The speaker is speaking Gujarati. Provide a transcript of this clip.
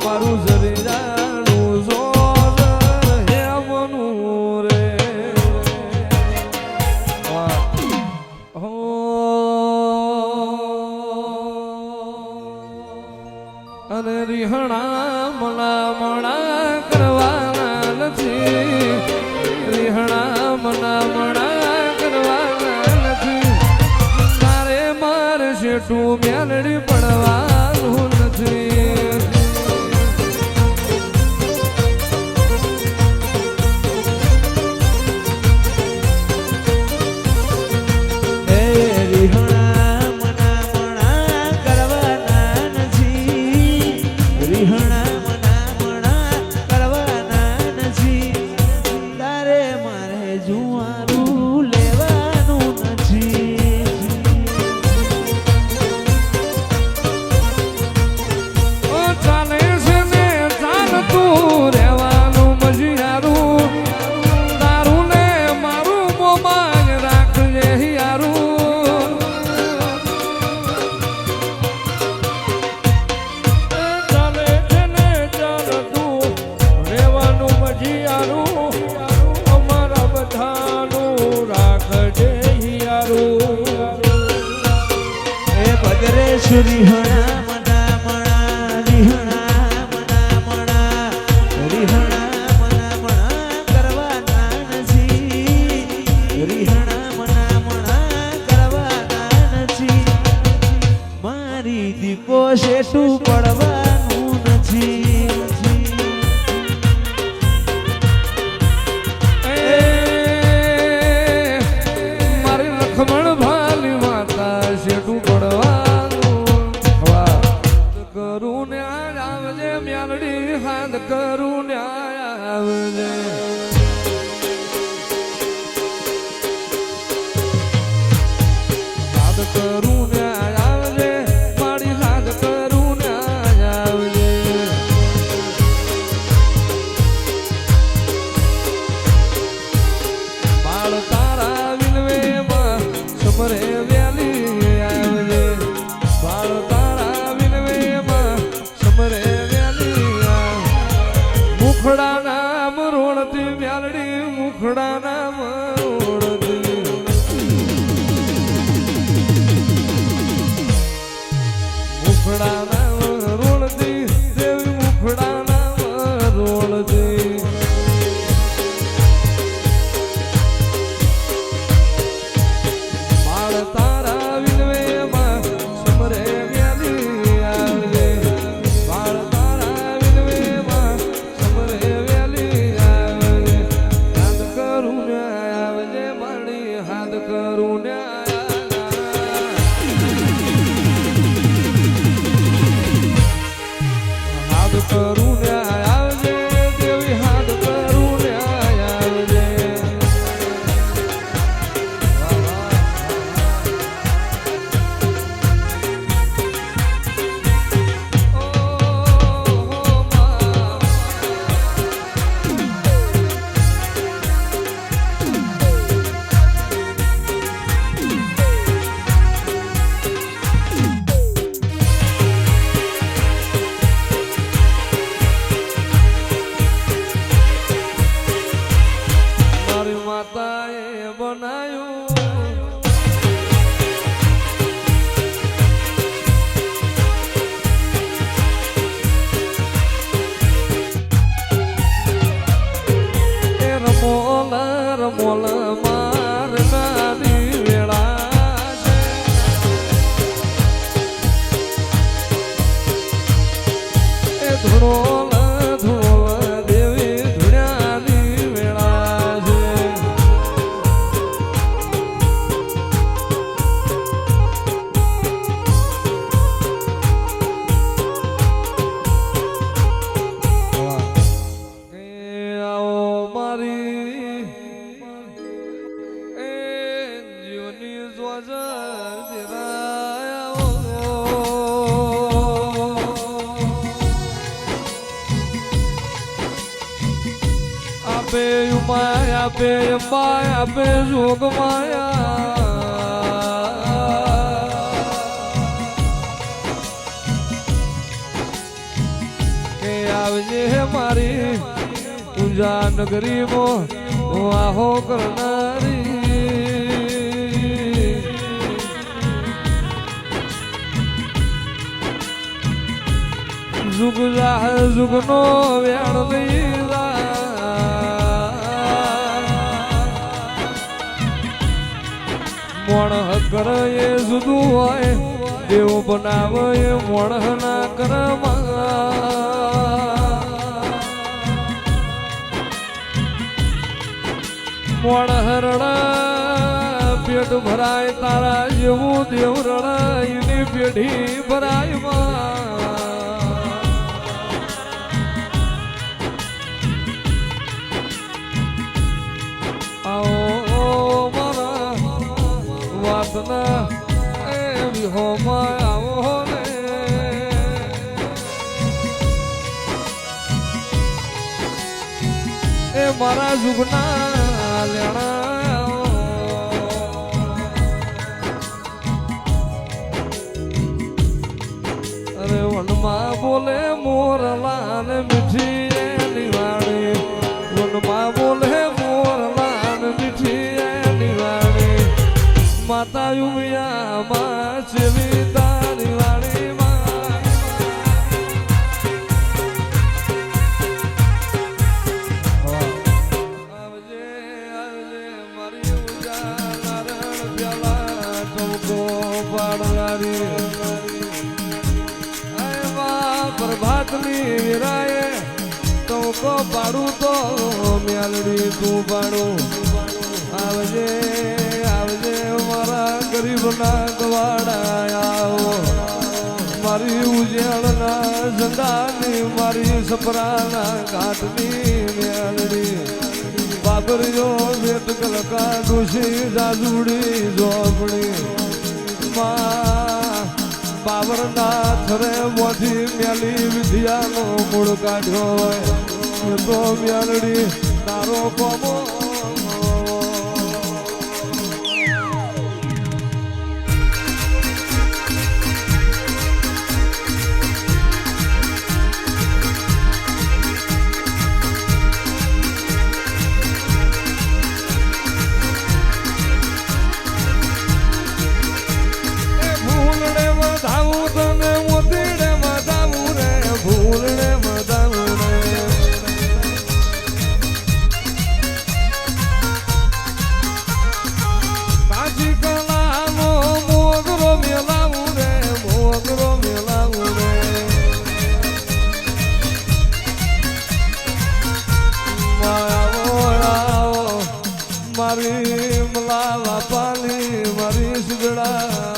મારું જરિયાનું જોર હે મનું રે અને રીહણા મણા કરવાના નથી રીહણા મણા કરવાના નથી તારે મારે શેઠું મેલડી પડવાનું નથી રીહણા મના રીહણા મના રીહણા મના કરવાના નથી રીહણા મના કરવાના નથી મારી દીકો શેઠું પડવાનું નથી મારી લખમણ ભાલી માતા શેઠું પડવા હાથ કરું ન્યાય આવજે હાથ કરું ન્યાય આવજે મારી હાથ કરું ન્યાય આવજે બાળ તારા વિનવેમાં સમરે વેલી આવજે બાળ તારા વિનવેમાં સમરે મુખડા નામ રોડતી મ્યાલડી મુખડા નામ રોડતી મુખડા નામ રોડતી દેવી મુખડા નામ રોડતી બાળ તારા વિનવેમાં સમરે વ્યાલી આવજે બાળ તારા વિનવેમાં હાથ કરું હાથ કરું ન્યાય આવજે દેવી હાથ કરું ન્યાય આવજે માતાએ બનાયું એ રમોલ રમોલ માર નાની વેળા એ ધૂળો નજર દિરાયા આપે માયા આપે માયા આપે જોગ માયા કે આવજે મારી પૂજા નગરીમાં વાહો કરનારી જુગ જુગનો વેણ મોણ કર એ જુદું હોય દેવ બનાવે એ મોણ ના કરમાં મોણ હરણા પેટ ભરાય તારા જેવું દેવ રણા એની પેઢી ભરાય આવો મારા વાતના એ વિહોમાં આવો ને એ મારા જુગના લેણા અરે વનમાં બોલે મોરલા ને મીઠી એની વાણી વનમાં બોલે મોરલા ને મીઠી એની વાણી માતા યુમિયા માં ચેવી તારી વાણી પ્રભાતની વિરાય તો કો પાડું તો મ્યાલડી તું પાડું આવજે આવજે મારા ગરીબના ગવાડા આવો મારી ઉજેળના ઝંડાની મારી સપરાના ઘાટની મ્યાલડી બાબરીઓ વેત કલકા ડોશી જાજુડી ઝોપડી બાબરનાથ રે મોઢી મેલી વિદ્યાનો મૂળ કાઢ્યો હોય તો મ્યાલડી તારો કોમો મારી મલાવા પાલી મારી સુગડા